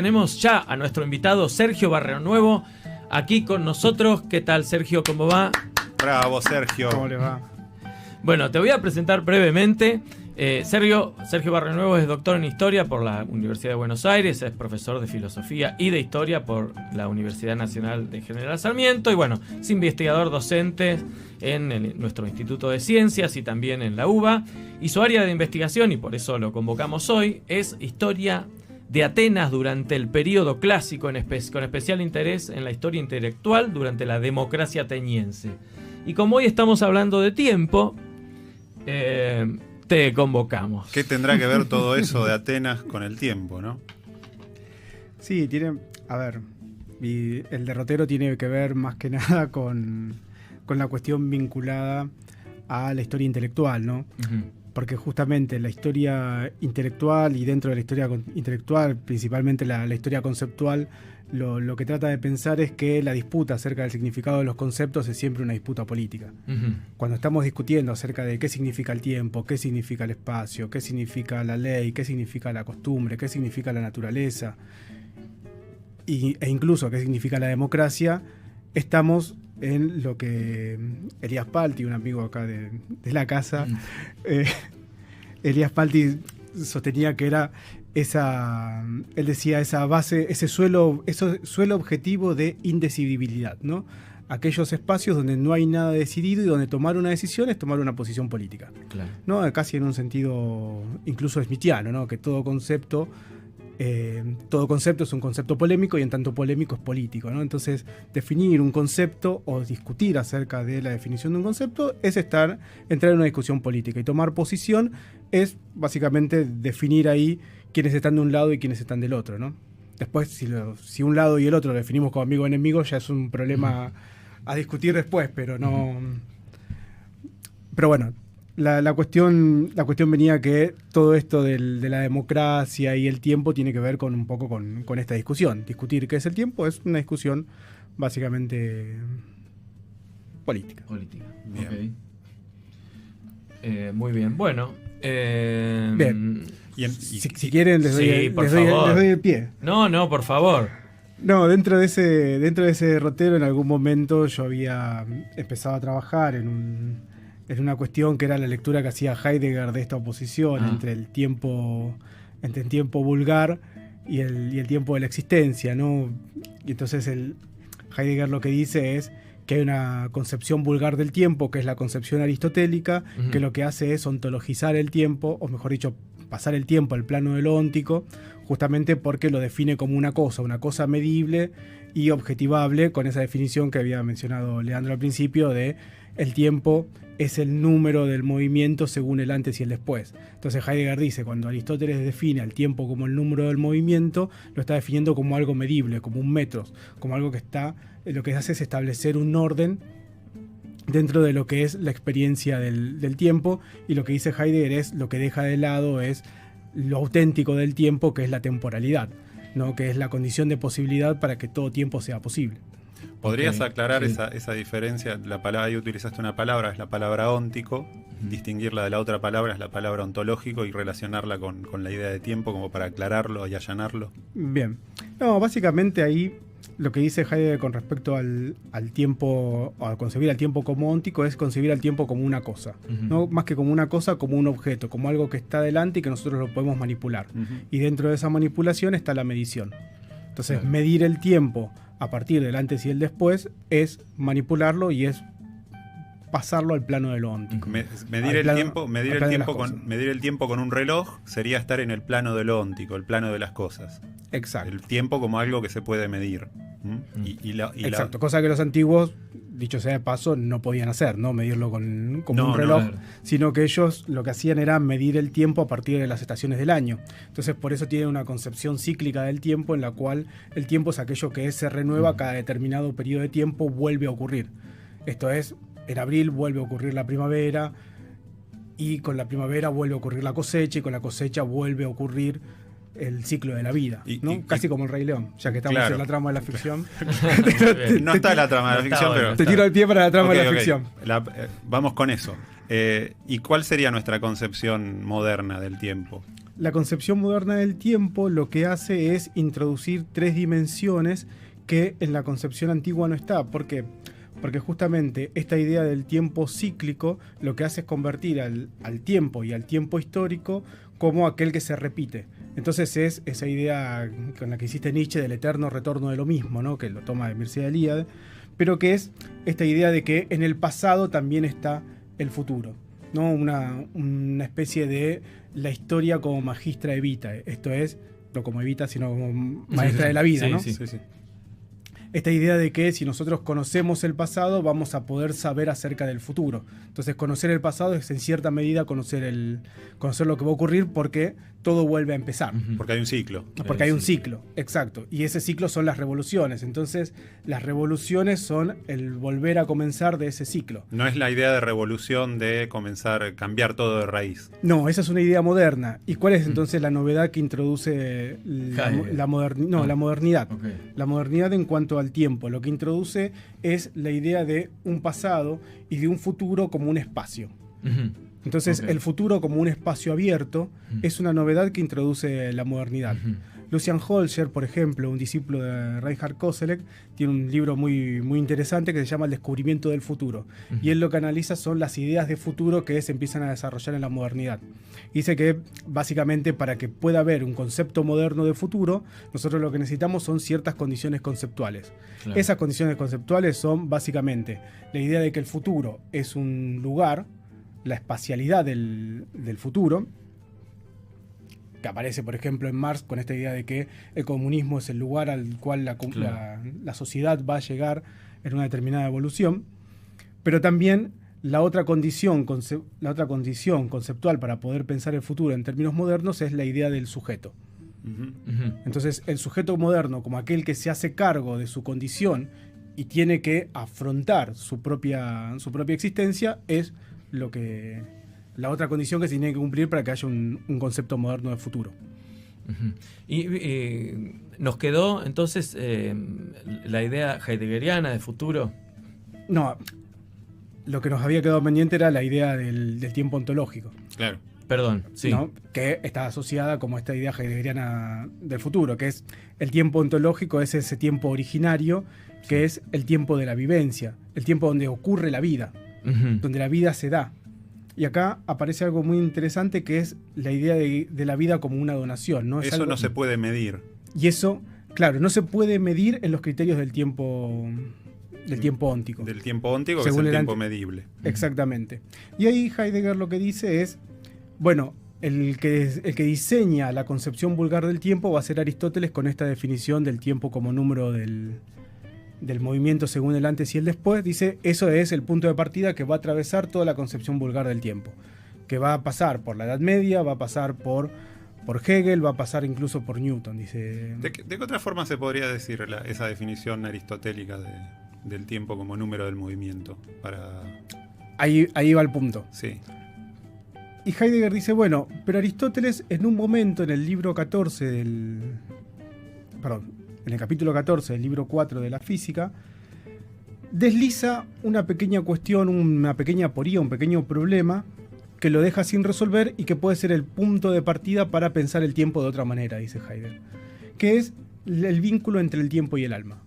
Tenemos ya a nuestro invitado Sergio Barrionuevo aquí con nosotros. ¿Qué tal, Sergio? ¿Cómo va? Bravo, Sergio. ¿Cómo le va? Bueno, te voy a presentar brevemente. Sergio Barrionuevo es doctor en Historia por la Universidad de Buenos Aires, es profesor de Filosofía y de Historia por la Universidad Nacional de General Sarmiento y bueno, es investigador docente en nuestro Instituto de Ciencias y también en la UBA. Y su área de investigación, y por eso lo convocamos hoy, es Historia de Atenas durante el período clásico, con especial interés en la historia intelectual durante la democracia ateniense. Y como hoy estamos hablando de tiempo, te convocamos. ¿Qué tendrá que ver todo eso de Atenas con el tiempo, no? Sí, a ver, el derrotero tiene que ver más que nada con la cuestión vinculada a la historia intelectual, ¿no? Uh-huh. Porque justamente la historia intelectual y dentro de la historia intelectual, principalmente la historia conceptual, lo que trata de pensar es que la disputa acerca del significado de los conceptos es siempre una disputa política. Uh-huh. Cuando estamos discutiendo acerca de qué significa el tiempo, qué significa el espacio, qué significa la ley, qué significa la costumbre, qué significa la naturaleza e incluso qué significa la democracia, estamos en lo que Elías Palti, un amigo acá de la casa, Elías Palti sostenía que era él decía esa base, ese suelo objetivo de indecidibilidad, ¿no? Aquellos espacios donde no hay nada decidido y donde tomar una decisión es tomar una posición política. Claro. ¿No? Casi en un sentido incluso smithiano, ¿no? Que todo concepto es un concepto polémico y en tanto polémico es político, ¿no? Entonces, definir un concepto o discutir acerca de la definición de un concepto es entrar en una discusión política. Y tomar posición es básicamente definir ahí quiénes están de un lado y quiénes están del otro, ¿no? Después, si un lado y el otro lo definimos como amigo o enemigo, ya es un problema a discutir después, pero no. Pero bueno. La cuestión venía que todo esto de la democracia y el tiempo tiene que ver con un poco con esta discusión. Discutir qué es el tiempo es una discusión básicamente política. Bien. Okay. Muy bien. Bueno. Bien. Si quieren les doy el pie. No, por favor. No, dentro de ese derrotero en algún momento yo había empezado a trabajar en una cuestión que era la lectura que hacía Heidegger de esta oposición entre el tiempo vulgar y el tiempo de la existencia, ¿no? Y entonces Heidegger lo que dice es que hay una concepción vulgar del tiempo, que es la concepción aristotélica, uh-huh, que lo que hace es ontologizar el tiempo, o mejor dicho, pasar el tiempo al plano de lo óntico, justamente porque lo define como una cosa medible y objetivable, con esa definición que había mencionado Leandro al principio de el tiempo es el número del movimiento según el antes y el después. Entonces Heidegger dice, cuando Aristóteles define al tiempo como el número del movimiento, lo está definiendo como algo medible, como un metros, como algo que lo que hace es establecer un orden dentro de lo que es la experiencia del tiempo, y lo que dice Heidegger es lo que deja de lado es lo auténtico del tiempo, que es la temporalidad, ¿no? Que es la condición de posibilidad para que todo tiempo sea posible. ¿Podrías aclarar esa diferencia? La palabra, ahí utilizaste una palabra, es la palabra óntico, distinguirla de la otra palabra es la palabra ontológico y relacionarla con la idea de tiempo como para aclararlo y allanarlo. Bien. No, básicamente ahí lo que dice Heidegger con respecto al tiempo, o a concebir al tiempo como óntico, es concebir al tiempo como una cosa. Uh-huh. No más que como una cosa, como un objeto, como algo que está delante y que nosotros lo podemos manipular. Uh-huh. Y dentro de esa manipulación está la medición. Entonces, claro, medir el tiempo a partir del antes y el después es manipularlo y es pasarlo al plano de lo óntico. Medir el tiempo con un reloj sería estar en el plano de lo óntico, el plano de las cosas. Exacto. El tiempo como algo que se puede medir. Exacto, cosa que los antiguos, dicho sea de paso, no podían hacer, no medirlo como un reloj, sino que ellos lo que hacían era medir el tiempo a partir de las estaciones del año. Entonces por eso tienen una concepción cíclica del tiempo en la cual el tiempo es aquello que se renueva cada determinado periodo de tiempo, vuelve a ocurrir. Esto es, en abril vuelve a ocurrir la primavera, y con la primavera vuelve a ocurrir la cosecha, y con la cosecha vuelve a ocurrir el ciclo de la vida, ¿no? Casi como el Rey León, ya que estamos en la trama de la ficción. No está la trama de la ficción, pero te tiro el pie para la trama de la ficción. Vamos con eso. ¿Y cuál sería nuestra concepción moderna del tiempo? la concepción moderna del tiempo lo que hace es introducir 3 dimensiones que en la concepción antigua no está. ¿Por qué? Porque justamente esta idea del tiempo cíclico lo que hace es convertir al tiempo y al tiempo histórico como aquel que se repite. Entonces es esa idea con la que hiciste Nietzsche del eterno retorno de lo mismo, ¿no? Que lo toma de Mircea Eliade, pero que es esta idea de que en el pasado también está el futuro, ¿no? Una especie de la historia como magistra Evita. Esto es, no como Evita, sino como maestra de la vida, ¿no? Sí. Esta idea de que si nosotros conocemos el pasado vamos a poder saber acerca del futuro. Entonces conocer el pasado es en cierta medida conocer lo que va a ocurrir, porque todo vuelve a empezar. Porque hay un ciclo. Porque hay un ciclo, exacto. Y ese ciclo son las revoluciones. Entonces las revoluciones son el volver a comenzar de ese ciclo. No es la idea de revolución de comenzar, cambiar todo de raíz. No, esa es una idea moderna. ¿Y cuál es entonces la novedad que introduce la modernidad? Okay. La modernidad en cuanto al tiempo. Lo que introduce es la idea de un pasado y de un futuro como un espacio. Entonces, el futuro como un espacio abierto es una novedad que introduce la modernidad. Lucian Holscher, por ejemplo, un discípulo de Reinhard Koselleck, tiene un libro muy, muy interesante que se llama El descubrimiento del futuro. Y él lo que analiza son las ideas de futuro que se empiezan a desarrollar en la modernidad. Dice que, básicamente, para que pueda haber un concepto moderno de futuro, nosotros lo que necesitamos son ciertas condiciones conceptuales. Claro. Esas condiciones conceptuales son, básicamente, la idea de que el futuro es un lugar, la espacialidad del futuro, que aparece, por ejemplo, en Marx con esta idea de que el comunismo es el lugar al cual la sociedad va a llegar en una determinada evolución, pero también la otra condición conceptual para poder pensar el futuro en términos modernos es la idea del sujeto. Entonces, el sujeto moderno, como aquel que se hace cargo de su condición y tiene que afrontar su propia existencia, es la otra condición que se tiene que cumplir para que haya un concepto moderno de futuro. Y nos quedó entonces la idea heideggeriana de futuro. No, lo que nos había quedado pendiente era la idea del tiempo ontológico. Claro. Perdón, sí. ¿No? Que está asociada como esta idea heideggeriana del futuro, que es el tiempo ontológico, es ese tiempo originario, que es el tiempo de la vivencia, el tiempo donde ocurre la vida. Donde la vida se da. Y acá aparece algo muy interesante, que es la idea de la vida como una donación, ¿no? Eso no se puede medir. Y eso, claro, no se puede medir en los criterios del tiempo óntico. Del tiempo óntico, que es el tiempo medible. Exactamente. Y ahí Heidegger lo que dice es, bueno, el que diseña la concepción vulgar del tiempo va a ser Aristóteles, con esta definición del tiempo como número del movimiento según el antes y el después. Dice, eso es el punto de partida que va a atravesar toda la concepción vulgar del tiempo, que va a pasar por la Edad Media, va a pasar por Hegel, va a pasar incluso por Newton. Dice. ¿De qué otra forma se podría decir esa definición aristotélica del tiempo como número del movimiento? Ahí va el punto. Sí. Y Heidegger dice, bueno, pero Aristóteles en un momento en el libro 14 en el capítulo 14 del libro 4 de la física, desliza una pequeña cuestión, una pequeña aporía, un pequeño problema que lo deja sin resolver y que puede ser el punto de partida para pensar el tiempo de otra manera, dice Heidegger, que es el vínculo entre el tiempo y el alma.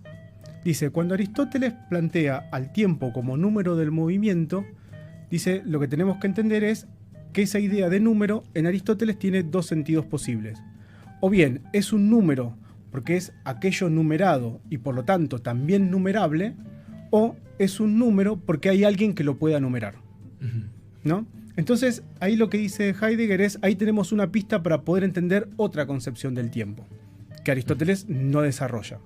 Dice, cuando Aristóteles plantea al tiempo como número del movimiento, dice, lo que tenemos que entender es que esa idea de número en Aristóteles tiene 2 sentidos posibles. O bien es un número porque es aquello numerado y por lo tanto también numerable, o es un número porque hay alguien que lo pueda numerar, ¿no? Entonces, ahí lo que dice Heidegger es, ahí tenemos una pista para poder entender otra concepción del tiempo, que Aristóteles no desarrolla.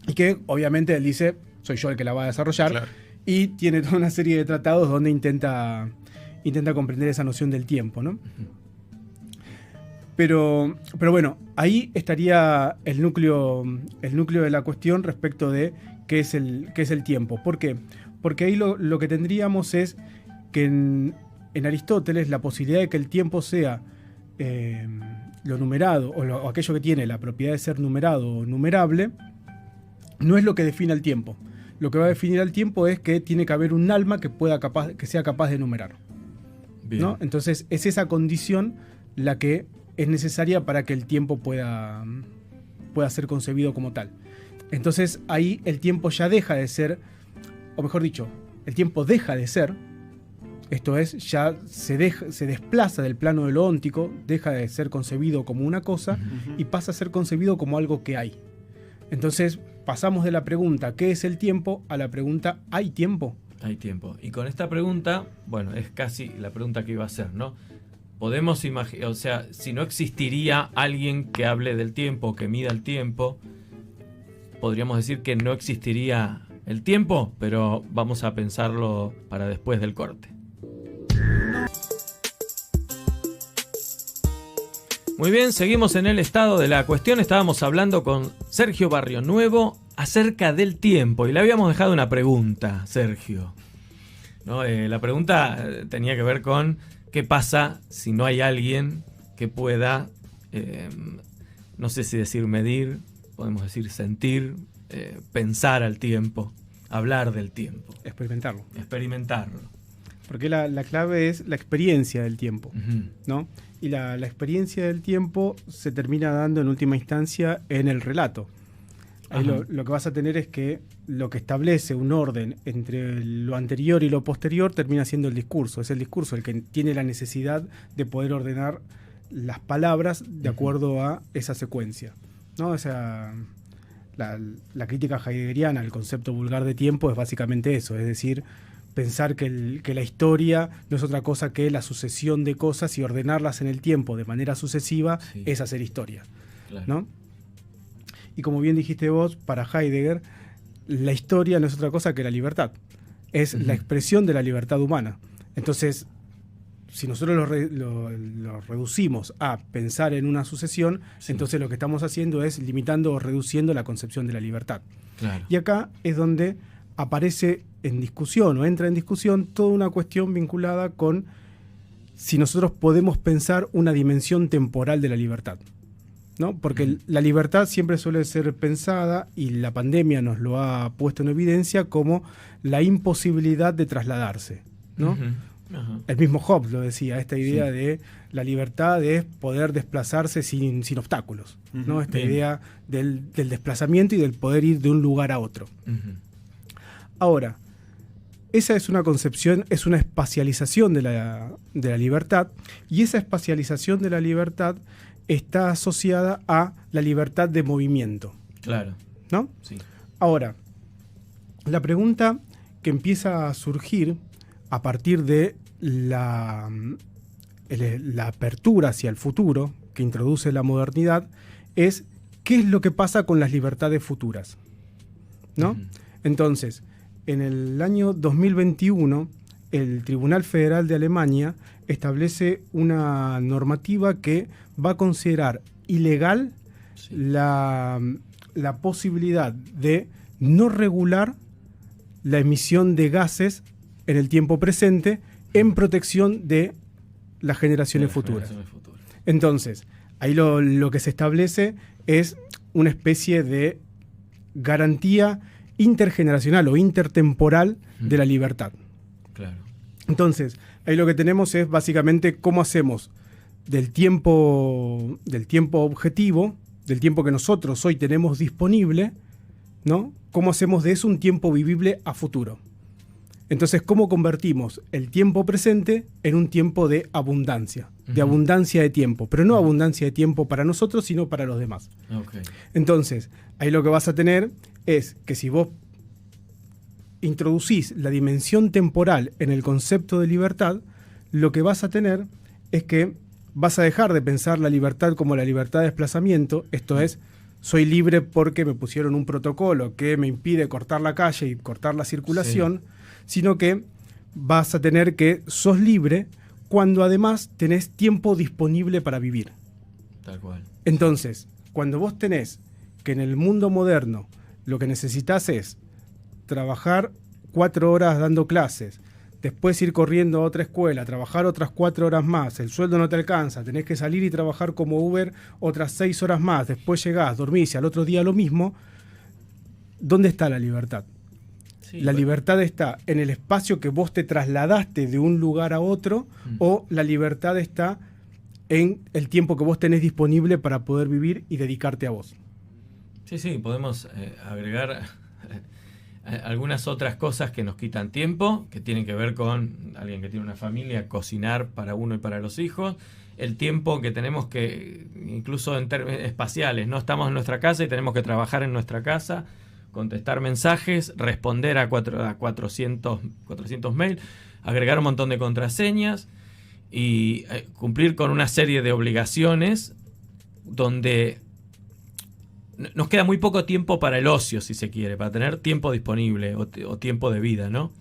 Y que, obviamente, él dice, soy yo el que la va a desarrollar, claro. Y tiene toda una serie de tratados donde intenta comprender esa noción del tiempo, ¿no? Pero bueno, ahí estaría el núcleo de la cuestión respecto de qué es el tiempo. ¿Por qué? Porque ahí lo que tendríamos es que en Aristóteles la posibilidad de que el tiempo sea lo numerado o aquello que tiene la propiedad de ser numerado o numerable no es lo que define el tiempo. Lo que va a definir al tiempo es que tiene que haber un alma que sea capaz de numerar, ¿no? Entonces es esa condición la que es necesaria para que el tiempo pueda ser concebido como tal. Entonces ahí el tiempo ya deja de ser, o mejor dicho, el tiempo deja de ser, esto es, ya se desplaza del plano de lo óntico, deja de ser concebido como una cosa y pasa a ser concebido como algo que hay. Entonces pasamos de la pregunta ¿qué es el tiempo? A la pregunta ¿hay tiempo? Hay tiempo. Y con esta pregunta, bueno, es casi la pregunta que iba a hacer, ¿no? Podemos imaginar, o sea, si no existiría alguien que hable del tiempo, que mida el tiempo, podríamos decir que no existiría el tiempo, pero vamos a pensarlo para después del corte. Muy bien, seguimos en el estado de la cuestión. Estábamos hablando con Sergio Barrionuevo acerca del tiempo y le habíamos dejado una pregunta, Sergio, ¿no? La pregunta tenía que ver con qué pasa si no hay alguien que pueda, no sé si decir medir, podemos decir sentir, pensar al tiempo, hablar del tiempo. Experimentarlo. Porque la clave es la experiencia del tiempo, ¿no? Y la experiencia del tiempo se termina dando en última instancia en el relato. Ahí lo que vas a tener es que lo que establece un orden entre lo anterior y lo posterior termina siendo el discurso. Es el discurso el que tiene la necesidad de poder ordenar las palabras de acuerdo a esa secuencia, ¿no? O sea, la crítica heideggeriana al concepto vulgar de tiempo es básicamente eso, es decir, pensar que la historia no es otra cosa que la sucesión de cosas y ordenarlas en el tiempo de manera sucesiva es hacer historia, claro, ¿no? Y como bien dijiste vos, para Heidegger, la historia no es otra cosa que la libertad. Es la expresión de la libertad humana. Entonces, si nosotros lo reducimos a pensar en una sucesión, entonces lo que estamos haciendo es limitando o reduciendo la concepción de la libertad. Claro. Y acá es donde aparece en discusión o entra en discusión toda una cuestión vinculada con si nosotros podemos pensar una dimensión temporal de la libertad, ¿no? Porque la libertad siempre suele ser pensada, y la pandemia nos lo ha puesto en evidencia, como la imposibilidad de trasladarse, ¿no? El mismo Hobbes lo decía, esta idea de la libertad es poder desplazarse sin obstáculos, ¿no? Esta idea del desplazamiento y del poder ir de un lugar a otro. Ahora, esa es una concepción, es una espacialización de la libertad, y esa espacialización de la libertad está asociada a la libertad de movimiento. Claro. ¿No? Sí. Ahora, la pregunta que empieza a surgir a partir de la apertura hacia el futuro que introduce la modernidad es ¿qué es lo que pasa con las libertades futuras? ¿No? Entonces, en el año 2021, el Tribunal Federal de Alemania establece una normativa que va a considerar ilegal la posibilidad de no regular la emisión de gases en el tiempo presente en protección de las generaciones futuras. Entonces, ahí lo que se establece es una especie de garantía intergeneracional o intertemporal de la libertad. Claro. Entonces, ahí lo que tenemos es básicamente cómo hacemos del tiempo objetivo, del tiempo que nosotros hoy tenemos disponible, ¿no? Cómo hacemos de eso un tiempo vivible a futuro. Entonces, ¿cómo convertimos el tiempo presente en un tiempo de abundancia? De abundancia de tiempo, pero no abundancia de tiempo para nosotros, sino para los demás. Okay. Entonces, ahí lo que vas a tener es que si vos introducís la dimensión temporal en el concepto de libertad, lo que vas a tener es que vas a dejar de pensar la libertad como la libertad de desplazamiento, esto es, soy libre porque me pusieron un protocolo que me impide cortar la calle y cortar la circulación, sino que vas a tener que sos libre cuando además tenés tiempo disponible para vivir. Tal cual. Entonces, cuando vos tenés que en el mundo moderno lo que necesitas es trabajar 4 horas dando clases, después ir corriendo a otra escuela, trabajar otras 4 horas más, el sueldo no te alcanza, tenés que salir y trabajar como Uber otras 6 horas más, después llegás, dormís y al otro día lo mismo, ¿dónde está la libertad? Sí, la libertad está en el espacio que vos te trasladaste de un lugar a otro, o la libertad está en el tiempo que vos tenés disponible para poder vivir y dedicarte a vos. Sí, podemos agregar algunas otras cosas que nos quitan tiempo, que tienen que ver con alguien que tiene una familia, cocinar para uno y para los hijos, el tiempo que tenemos que, incluso en términos espaciales, no estamos en nuestra casa y tenemos que trabajar en nuestra casa, contestar mensajes, responder a 400 mails, agregar un montón de contraseñas y cumplir con una serie de obligaciones donde nos queda muy poco tiempo para el ocio, si se quiere, para tener tiempo disponible o tiempo de vida, ¿no?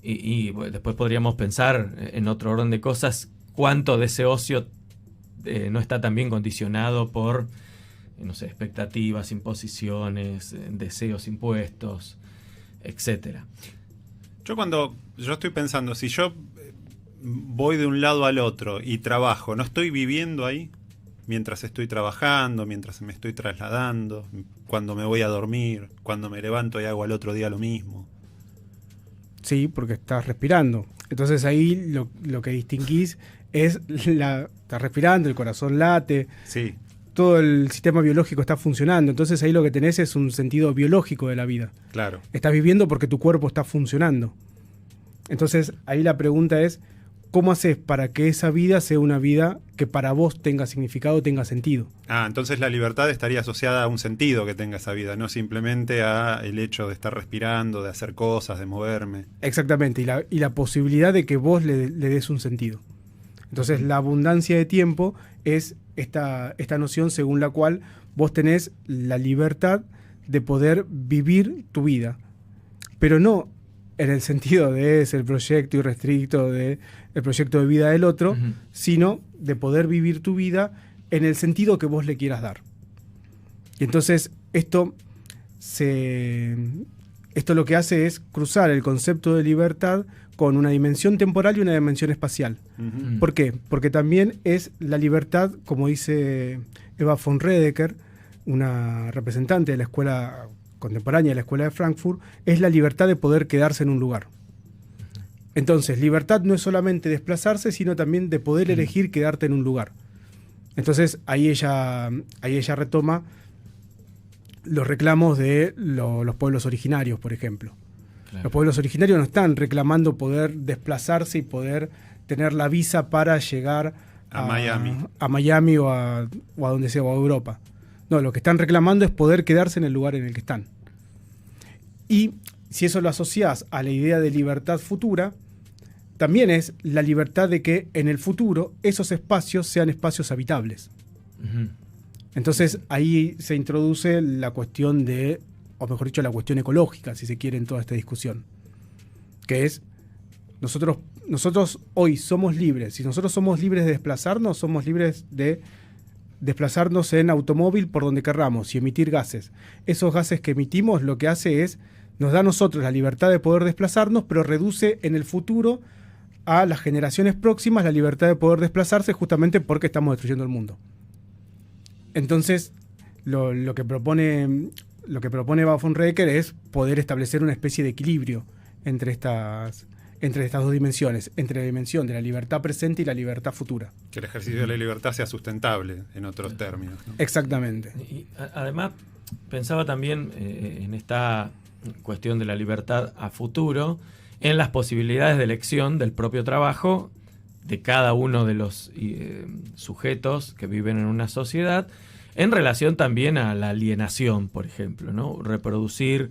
Y bueno, después podríamos pensar en otro orden de cosas, cuánto de ese ocio no está también condicionado por, no sé, expectativas, imposiciones, deseos impuestos, etcétera. Yo estoy pensando, si yo voy de un lado al otro y trabajo, ¿no estoy viviendo ahí? Mientras estoy trabajando, mientras me estoy trasladando, cuando me voy a dormir, cuando me levanto y hago al otro día lo mismo. Sí, porque estás respirando. Entonces ahí lo que distinguís es estás respirando, el corazón late, Sí. todo el sistema biológico está funcionando. Entonces ahí lo que tenés es un sentido biológico de la vida. Claro. Estás viviendo porque tu cuerpo está funcionando. Entonces ahí la pregunta es, ¿cómo haces para que esa vida sea una vida que para vos tenga significado, tenga sentido? Entonces la libertad estaría asociada a un sentido que tenga esa vida, no simplemente a el hecho de estar respirando, de hacer cosas, de moverme. Exactamente, y la posibilidad de que vos le des un sentido. Entonces la abundancia de tiempo es esta noción según la cual vos tenés la libertad de poder vivir tu vida, pero no en el sentido de ser proyecto irrestricto de el proyecto de vida del otro, Uh-huh. sino de poder vivir tu vida en el sentido que vos le quieras dar. Y entonces esto lo que hace es cruzar el concepto de libertad con una dimensión temporal y una dimensión espacial. Uh-huh. ¿Por qué? Porque también es la libertad, como dice Eva von Redeker, una representante de la escuela contemporánea de la escuela de Frankfurt, es la libertad de poder quedarse en un lugar. Entonces, libertad no es solamente desplazarse, sino también de poder elegir quedarte en un lugar. Entonces, ahí ella retoma los reclamos de los pueblos originarios, por ejemplo. Claro. Los pueblos originarios no están reclamando poder desplazarse y poder tener la visa para llegar a Miami o a donde sea, o a Europa. No, lo que están reclamando es poder quedarse en el lugar en el que están. Y si eso lo asociás a la idea de libertad futura, también es la libertad de que en el futuro esos espacios sean espacios habitables. Uh-huh. Entonces ahí se introduce la cuestión o mejor dicho, la cuestión ecológica, si se quiere, en toda esta discusión. Que es, nosotros hoy somos libres. Si nosotros somos libres de desplazarnos, somos libres de desplazarnos en automóvil por donde querramos y emitir gases. Esos gases que emitimos lo que hace es, nos da a nosotros la libertad de poder desplazarnos, pero reduce en el futuro a las generaciones próximas la libertad de poder desplazarse justamente porque estamos destruyendo el mundo. Entonces, lo que propone Eva von Redeker es poder establecer una especie de equilibrio entre estas dos dimensiones, entre la dimensión de la libertad presente y la libertad futura. Que el ejercicio de la libertad sea sustentable, en otros términos, ¿no? Exactamente. Y además, pensaba también en esta cuestión de la libertad a futuro, en las posibilidades de elección del propio trabajo de cada uno de los sujetos que viven en una sociedad, en relación también a la alienación, por ejemplo, ¿no? Reproducir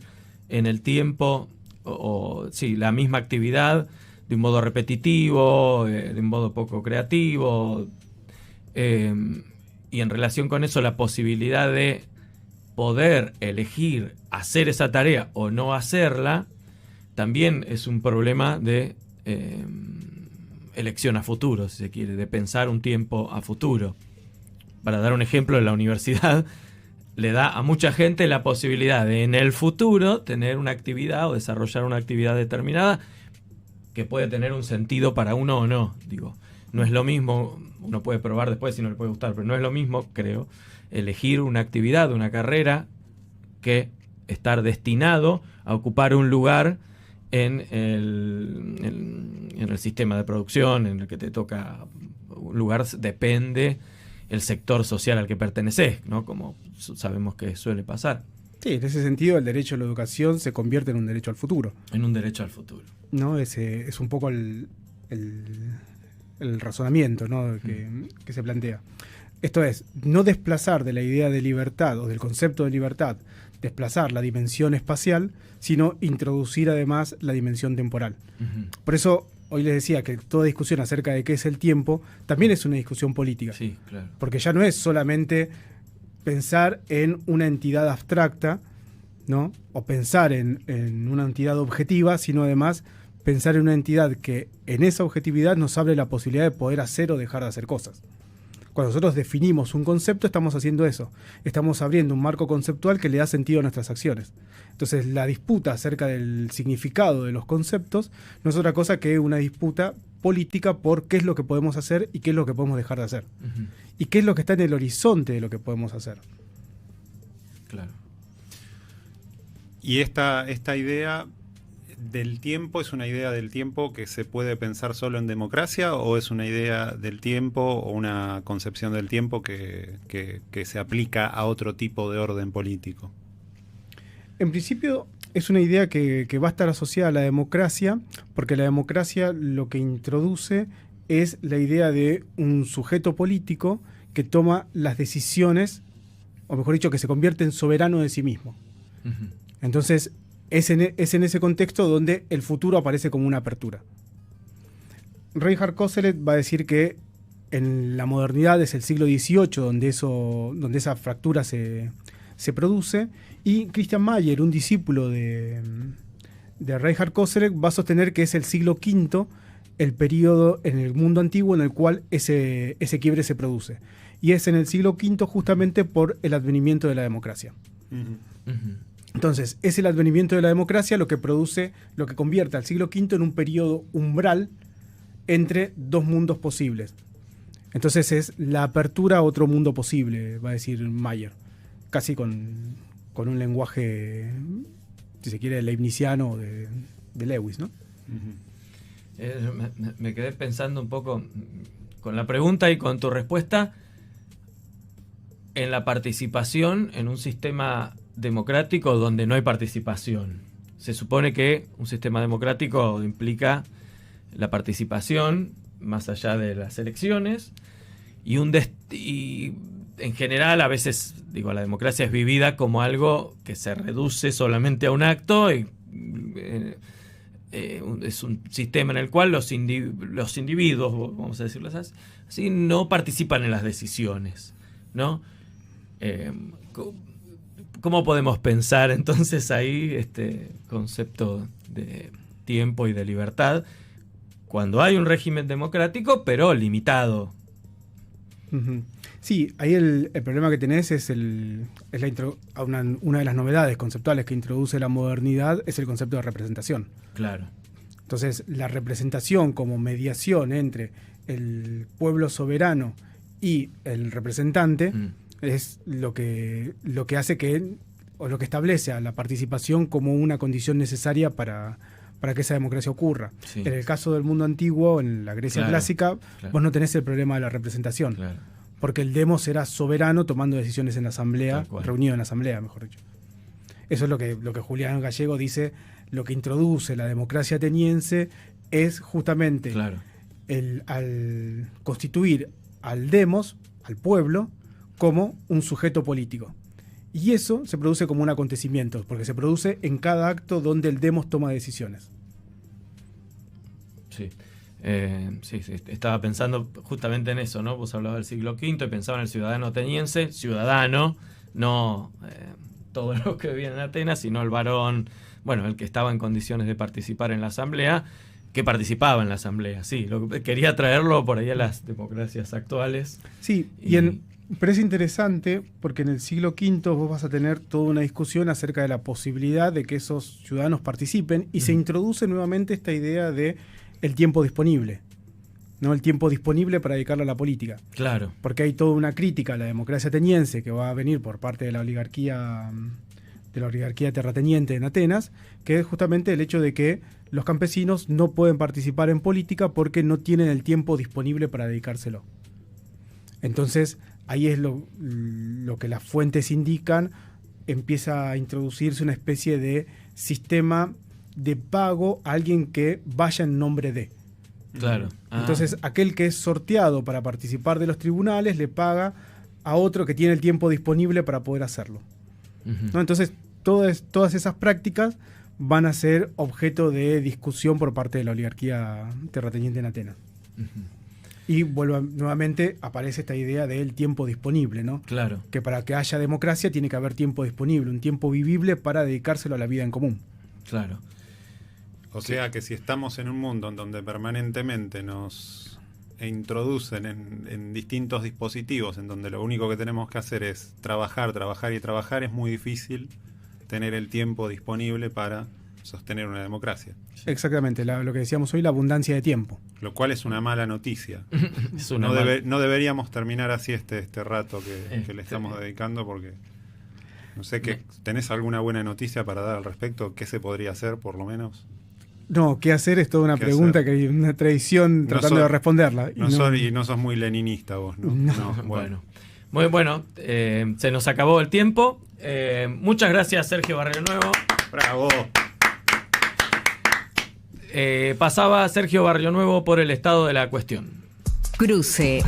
en el tiempo la misma actividad de un modo repetitivo, de un modo poco creativo, y en relación con eso la posibilidad de poder elegir hacer esa tarea o no hacerla, también es un problema de elección a futuro, si se quiere, de pensar un tiempo a futuro. Para dar un ejemplo, en la universidad le da a mucha gente la posibilidad de en el futuro tener una actividad o desarrollar una actividad determinada que puede tener un sentido para uno o no. Digo, no es lo mismo, uno puede probar después si no le puede gustar, pero no es lo mismo, creo, elegir una actividad, una carrera, que estar destinado a ocupar un lugar en el sistema de producción en el que te toca un lugar depende el sector social al que perteneces, ¿no? Como sabemos que suele pasar. Sí, en ese sentido el derecho a la educación se convierte en un derecho al futuro. En un derecho al futuro. ¿No? Ese es un poco el razonamiento, ¿no? que se plantea. Esto es, no desplazar de la idea de libertad o del concepto de libertad, desplazar la dimensión espacial, sino introducir además la dimensión temporal. Uh-huh. Por eso hoy les decía que toda discusión acerca de qué es el tiempo también es una discusión política. Sí, claro. Porque ya no es solamente pensar en una entidad abstracta, ¿no? O pensar en una entidad objetiva, sino además pensar en una entidad que en esa objetividad nos abre la posibilidad de poder hacer o dejar de hacer cosas. Cuando nosotros definimos un concepto, estamos haciendo eso. Estamos abriendo un marco conceptual que le da sentido a nuestras acciones. Entonces, la disputa acerca del significado de los conceptos no es otra cosa que una disputa política por qué es lo que podemos hacer y qué es lo que podemos dejar de hacer. Uh-huh. Y qué es lo que está en el horizonte de lo que podemos hacer. Claro. Y esta idea del tiempo, ¿es una idea del tiempo que se puede pensar solo en democracia o es una idea del tiempo o una concepción del tiempo que se aplica a otro tipo de orden político? En principio es una idea que va a estar asociada a la democracia, porque la democracia lo que introduce es la idea de un sujeto político que toma las decisiones, o mejor dicho, que se convierte en soberano de sí mismo. Uh-huh. Entonces, es en ese contexto donde el futuro aparece como una apertura. Reinhard Koselleck va a decir que en la modernidad es el siglo XVIII donde esa fractura se produce, y Christian Mayer, un discípulo de Reinhard Koselleck, va a sostener que es el siglo V el periodo en el mundo antiguo en el cual ese quiebre se produce. Y es en el siglo V justamente por el advenimiento de la democracia. Uh-huh. Uh-huh. Entonces, es el advenimiento de la democracia lo que convierte al siglo V en un periodo umbral entre dos mundos posibles. Entonces es la apertura a otro mundo posible, va a decir Mayer, casi con un lenguaje, si se quiere, leibniziano de Lewis, ¿no? Uh-huh. Me quedé pensando un poco con la pregunta y con tu respuesta en la participación en un sistema democrático donde no hay participación. Se supone que un sistema democrático implica la participación más allá de las elecciones y en general a veces la democracia es vivida como algo que se reduce solamente a un acto y es un sistema en el cual los individuos, vamos a decirlo así, no participan en las decisiones, ¿no? ¿Cómo podemos pensar entonces ahí este concepto de tiempo y de libertad cuando hay un régimen democrático pero limitado? Uh-huh. Sí, ahí el problema que tenés es una de las novedades conceptuales que introduce la modernidad es el concepto de representación. Claro. Entonces, la representación como mediación entre el pueblo soberano y el representante es lo que hace lo que establece a la participación como una condición necesaria para que esa democracia ocurra. Sí. En el caso del mundo antiguo, en la Grecia clásica, vos no tenés el problema de la representación. Claro. Porque el demos era soberano tomando decisiones en la asamblea, reunido en la asamblea, mejor dicho. Eso es lo que Julián Gallego dice, lo que introduce la democracia ateniense es justamente al constituir al demos, al pueblo, como un sujeto político. Y eso se produce como un acontecimiento, porque se produce en cada acto donde el demos toma decisiones. Sí. Sí, estaba pensando justamente en eso, ¿no? Vos hablabas del siglo V y pensaba en el ciudadano ateniense, no todos los que vivían en Atenas, sino el varón, el que estaba en condiciones de participar en la asamblea, que participaba en la asamblea. Sí, quería traerlo por ahí a las democracias actuales. Sí, pero es interesante porque en el siglo V vos vas a tener toda una discusión acerca de la posibilidad de que esos ciudadanos participen y se introduce nuevamente esta idea de el tiempo disponible, ¿no? El tiempo disponible para dedicarlo a la política. Claro. Porque hay toda una crítica a la democracia ateniense que va a venir por parte de la oligarquía la oligarquía terrateniente en Atenas, que es justamente el hecho de que los campesinos no pueden participar en política porque no tienen el tiempo disponible para dedicárselo. Entonces, ahí es lo que las fuentes indican, empieza a introducirse una especie de sistema de pago a alguien que vaya en nombre de. Claro. Entonces, aquel que es sorteado para participar de los tribunales le paga a otro que tiene el tiempo disponible para poder hacerlo. ¿No? Entonces, todas esas prácticas van a ser objeto de discusión por parte de la oligarquía terrateniente en Atenas. Y nuevamente aparece esta idea del tiempo disponible, ¿no? Claro. Que para que haya democracia tiene que haber tiempo disponible, un tiempo vivible para dedicárselo a la vida en común. Claro. O sea que si estamos en un mundo en donde permanentemente nos introducen en distintos dispositivos, en donde lo único que tenemos que hacer es trabajar, es muy difícil tener el tiempo disponible para sostener una democracia. Exactamente, lo que decíamos hoy, la abundancia de tiempo. Lo cual es una mala noticia. No deberíamos terminar así este rato que le estamos dedicando, porque no sé, ¿tenés alguna buena noticia para dar al respecto? ¿Qué se podría hacer, por lo menos? No, ¿qué hacer? Es toda una pregunta que hay una tradición tratando de responderla. Y no sos muy leninista vos, ¿no? No, bueno. Muy bueno, se nos acabó el tiempo. Muchas gracias, Sergio Barrionuevo. ¡Bravo! Pasaba Sergio Barrionuevo por el estado de la cuestión. Cruce.